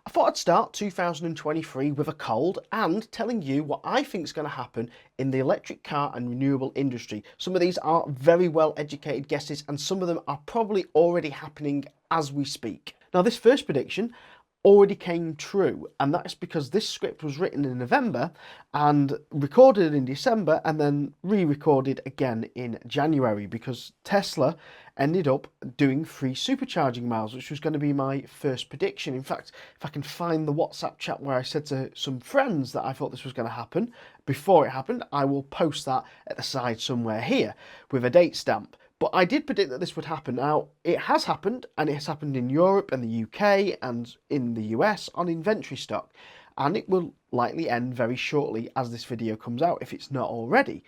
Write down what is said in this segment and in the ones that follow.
I thought I'd start 2023 with a cold and telling you what I think is going to happen in the electric car and renewable industry. Some of these are very well educated guesses and some of them are probably already happening as we speak. Now, this first prediction already came true, and that's because this script was written in November and recorded in December and then re-recorded again in January because Tesla ended up doing free supercharging miles, which was going to be my first prediction. In fact, if I can find the WhatsApp chat where I said to some friends that I thought this was going to happen before it happened, I will post that at the side somewhere here with a date stamp. But I did predict that this would happen. Now, it has happened, and it has happened in Europe and the UK and in the US on inventory stock. And it will likely end very shortly as this video comes out, if it's not already.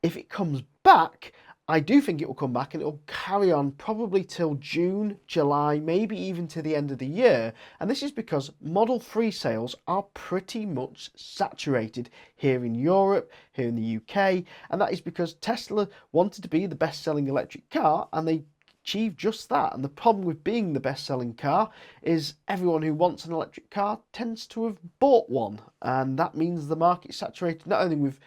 If it comes back, I do think it will come back and it will carry on probably till June, July, maybe even to the end of the year. And this is because Model 3 sales are pretty much saturated here in Europe, here in the UK. And that is because Tesla wanted to be the best-selling electric car and they achieved just that. And the problem with being the best-selling car is everyone who wants an electric car tends to have bought one. And that means the market's saturated not only with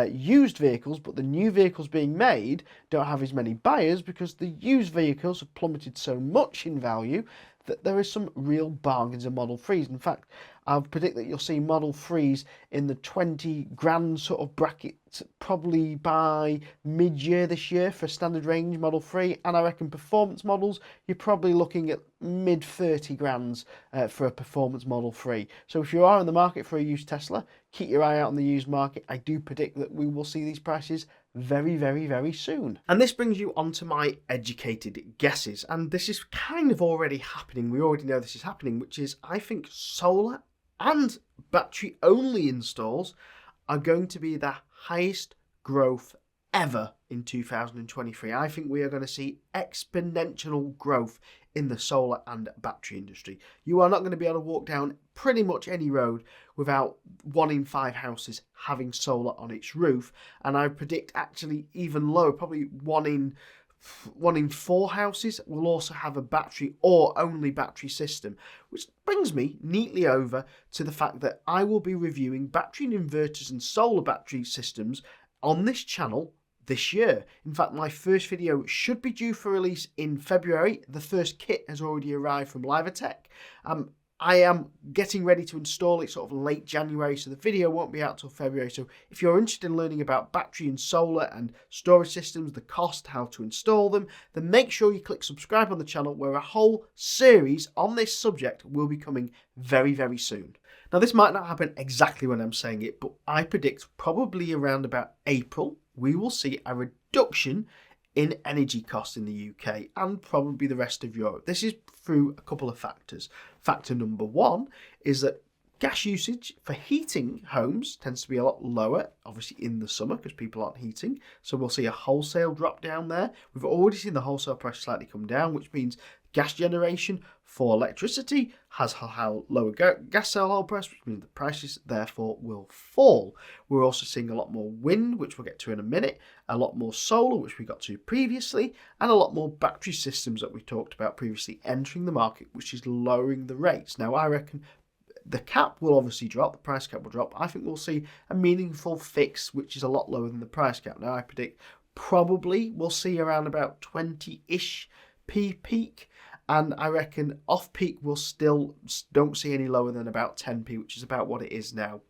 used vehicles, but the new vehicles being made don't have as many buyers because the used vehicles have plummeted so much in value that there is some real bargains in Model 3s. In fact, I predict that you'll see Model 3s in the 20 grand sort of bracket probably by mid-year this year for standard range Model 3, and I reckon performance models you're probably looking at mid 30 grands for a performance Model 3. So if you are in the market for a used Tesla, keep your eye out on the used market. I do predict that we will see these prices very, very, very soon. And this brings you on to my educated guesses, and this is kind of already happening. We already know this is happening, which is I think solar and battery only installs are going to be the highest growth ever in 2023. I think we are going to see exponential growth in the solar and battery industry. You are not going to be able to walk down pretty much any road without 1 in 5 houses having solar on its roof, and I predict actually even lower, probably 1 in 4 houses will also have a battery or only battery system, which brings me neatly over to the fact that I will be reviewing battery and inverters and solar battery systems on this channel this year. In fact, my first video should be due for release in February. The first kit has already arrived from Livatech. I am getting ready to install it sort of late January, so the video won't be out till February. So if you're interested in learning about battery and solar and storage systems, the cost, how to install them, then make sure you click subscribe on the channel, where a whole series on this subject will be coming very, very soon. Now, this might not happen exactly when I'm saying it, but I predict probably around about April, we will see a reduction in energy costs in the UK and probably the rest of Europe. This is through a couple of factors. Factor number one is that gas usage for heating homes tends to be a lot lower, obviously in the summer because people aren't heating. So we'll see a wholesale drop down there. We've already seen the wholesale price slightly come down, which means gas generation for electricity has lower gas cell price, which means the prices therefore will fall. We're also seeing a lot more wind, which we'll get to in a minute, a lot more solar, which we got to previously, and a lot more battery systems that we talked about previously entering the market, which is lowering the rates. Now, I reckon the cap will obviously drop, the price cap will drop. I think we'll see a meaningful fix, which is a lot lower than the price cap. Now, I predict probably we'll see around about 20-ish p peak, and I reckon off peak we'll still don't see any lower than about 10p, which is about what it is now.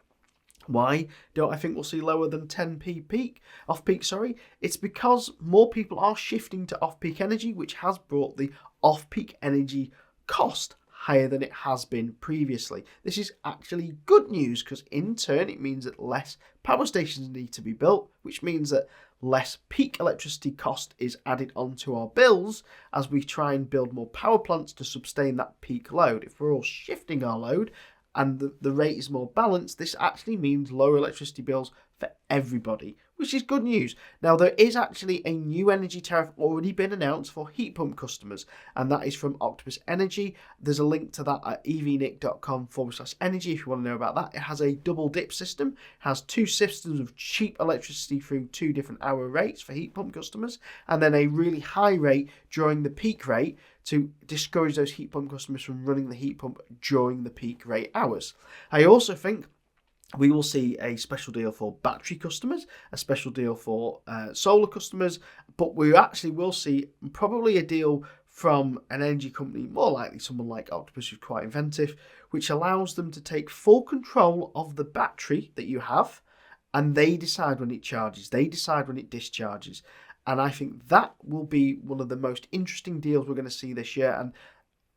Why don't I think we'll see lower than 10p peak? Off peak, sorry. It's because more people are shifting to off peak energy, which has brought the off peak energy cost higher than it has been previously. This is actually good news because in turn it means that less power stations need to be built, which means that less peak electricity cost is added onto our bills as we try and build more power plants to sustain that peak load. If we're all shifting our load and the rate is more balanced, this actually means lower electricity bills for everybody, which is good news. Now, there is actually a new energy tariff already been announced for heat pump customers, and that is from Octopus Energy. There's a link to that at evnick.com/energy if you want to know about that. It has a double dip system, has 2 systems of cheap electricity through 2 different hour rates for heat pump customers, and then a really high rate during the peak rate to discourage those heat pump customers from running the heat pump during the peak rate hours. I also think we will see a special deal for battery customers, a special deal for solar customers, but we actually will see probably a deal from an energy company, more likely someone like Octopus, who's quite inventive, which allows them to take full control of the battery that you have, and they decide when it charges, they decide when it discharges. And I think that will be one of the most interesting deals we're going to see this year. And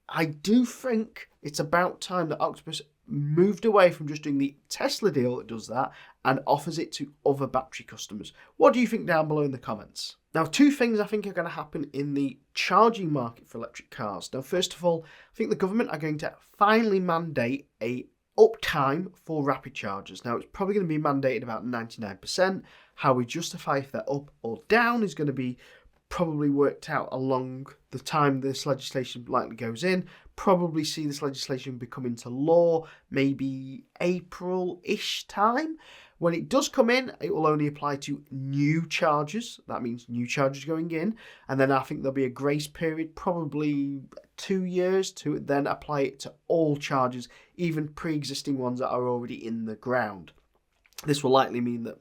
I do think it's about time that Octopus moved away from just doing the Tesla deal that does that and offers it to other battery customers. What do you think down below in the comments? Now, two things I think are going to happen in the charging market for electric cars. Now, first of all, I think the government are going to finally mandate a uptime for rapid chargers. Now, it's probably going to be mandated about 99%. How we justify if they're up or down is going to be probably worked out along the time this legislation likely goes in. Probably see this legislation become into law maybe April-ish time. When it does come in, it will only apply to new chargers. That means new chargers going in. And then I think there'll be a grace period, probably 2 years, to then apply it to all chargers, even pre-existing ones that are already in the ground. This will likely mean that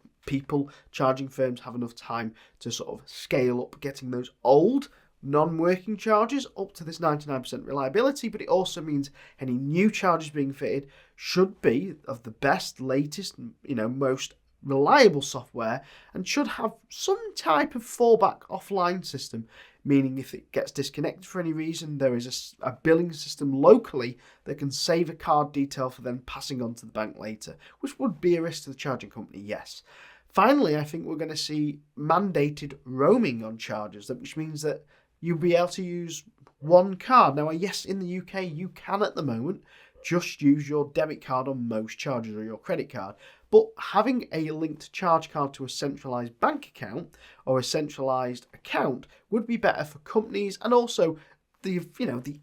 charging firms have enough time to sort of scale up getting those old non-working chargers up to this 99% reliability, but it also means any new chargers being fitted should be of the best, latest, most reliable software and should have some type of fallback offline system, meaning if it gets disconnected for any reason, there is a billing system locally that can save a card detail for then passing on to the bank later, which would be a risk to the charging company, yes. Finally, I think we're going to see mandated roaming on chargers, which means that you'll be able to use one card. Now, yes, in the UK, you can at the moment just use your debit card on most chargers or your credit card. But having a linked charge card to a centralised bank account or a centralised account would be better for companies, and also the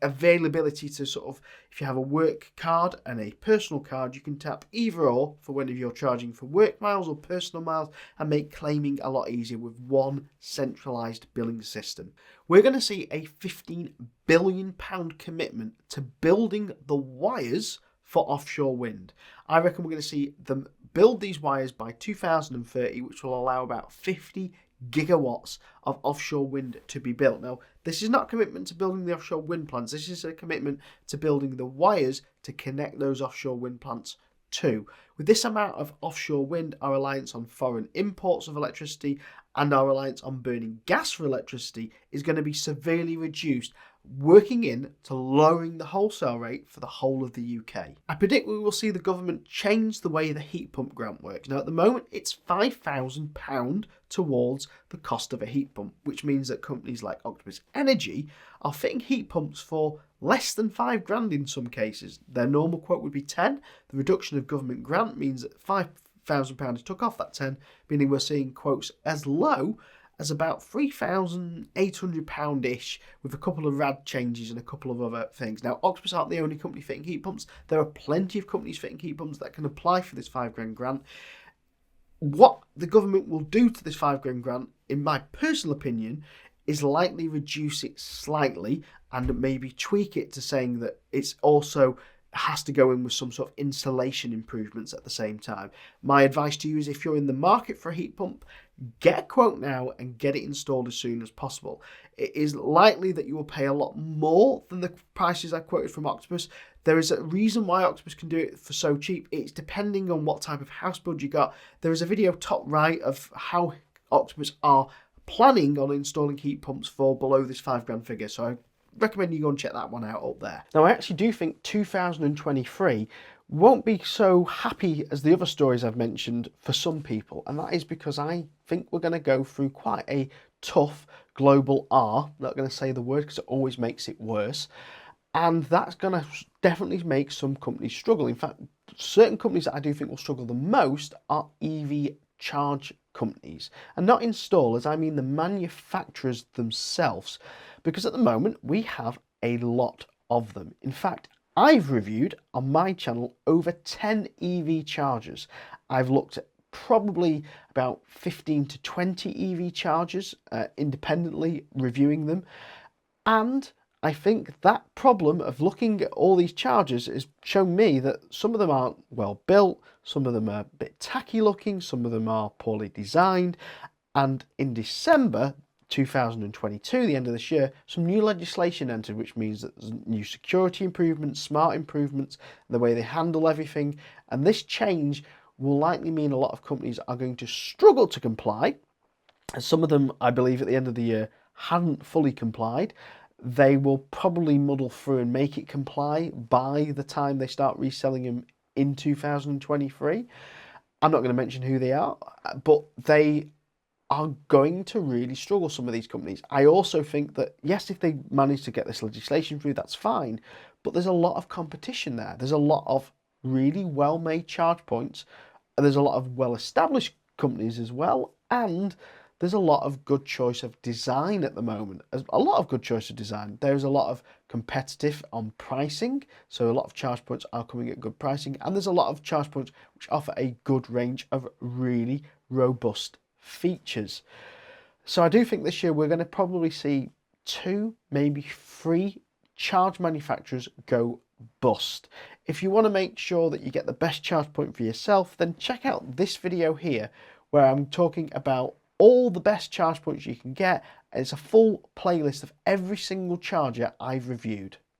availability to sort of, if you have a work card and a personal card, you can tap either or for whenever you're charging for work miles or personal miles and make claiming a lot easier with one centralised billing system. We're going to see a £15 billion commitment to building the wires for offshore wind. I reckon we're going to see them build these wires by 2030, which will allow about 50 gigawatts of offshore wind to be built. Now, this is not a commitment to building the offshore wind plants. This is a commitment to building the wires to connect those offshore wind plants to. With this amount of offshore wind, our reliance on foreign imports of electricity and our reliance on burning gas for electricity is going to be severely reduced, working in to lowering the wholesale rate for the whole of the UK. I predict we will see the government change the way the heat pump grant works. Now, at the moment, it's £5,000 towards the cost of a heat pump, which means that companies like Octopus Energy are fitting heat pumps for less than £5,000 in some cases. Their normal quote would be 10. The reduction of government grant means that £5,000 took off that 10, meaning we're seeing quotes as low as about £3,800-ish, with a couple of rad changes and a couple of other things. Now, Octopus aren't the only company fitting heat pumps. There are plenty of companies fitting heat pumps that can apply for this £5,000 grant. What the government will do to this £5,000 grant, in my personal opinion, is likely reduce it slightly and maybe tweak it to saying that it's also has to go in with some sort of installation improvements at the same time. My advice to you is, if you're in the market for a heat pump, get a quote now and get it installed as soon as possible. It is likely that you will pay a lot more than the prices I quoted from Octopus. There is a reason why Octopus can do it for so cheap. It's depending on what type of house build you got. There is a video top right of how Octopus are planning on installing heat pumps for below this £5,000 figure. So I recommend you go and check that one out up there. Now, I actually do think 2023 won't be so happy as the other stories I've mentioned for some people, and that is because I think we're going to go through quite a tough global R. I'm not going to say the word because it always makes it worse, and that's going to definitely make some companies struggle. In fact, certain companies that I do think will struggle the most are EV charge companies, and not installers, I mean the manufacturers themselves, because at the moment we have a lot of them. In fact, I've reviewed on my channel over 10 EV chargers. I've looked at probably about 15 to 20 EV chargers independently, reviewing them, and I think that problem of looking at all these chargers has shown me that some of them aren't well built, some of them are a bit tacky looking, some of them are poorly designed. And in December 2022, the end of this year, some new legislation entered, which means that there's new security improvements, smart improvements, the way they handle everything. And this change will likely mean a lot of companies are going to struggle to comply. And some of them, I believe, at the end of the year hadn't fully complied. They will probably muddle through and make it comply by the time they start reselling them in 2023. I'm not going to mention who they are, but they are going to really struggle, some of these companies. I also think that, yes, if they manage to get this legislation through, that's fine, but there's a lot of competition there. There's a lot of really well-made charge points, and there's a lot of well-established companies as well, and there's a lot of good choice of design at the moment. There's a lot of good choice of design. There's a lot of competitive on pricing, so a lot of charge points are coming at good pricing, and there's a lot of charge points which offer a good range of really robust features. So I do think this year we're going to probably see 2, maybe 3 charge manufacturers go bust. If you want to make sure that you get the best charge point for yourself, then check out this video here where I'm talking about all the best charge points you can get. It's a full playlist of every single charger I've reviewed.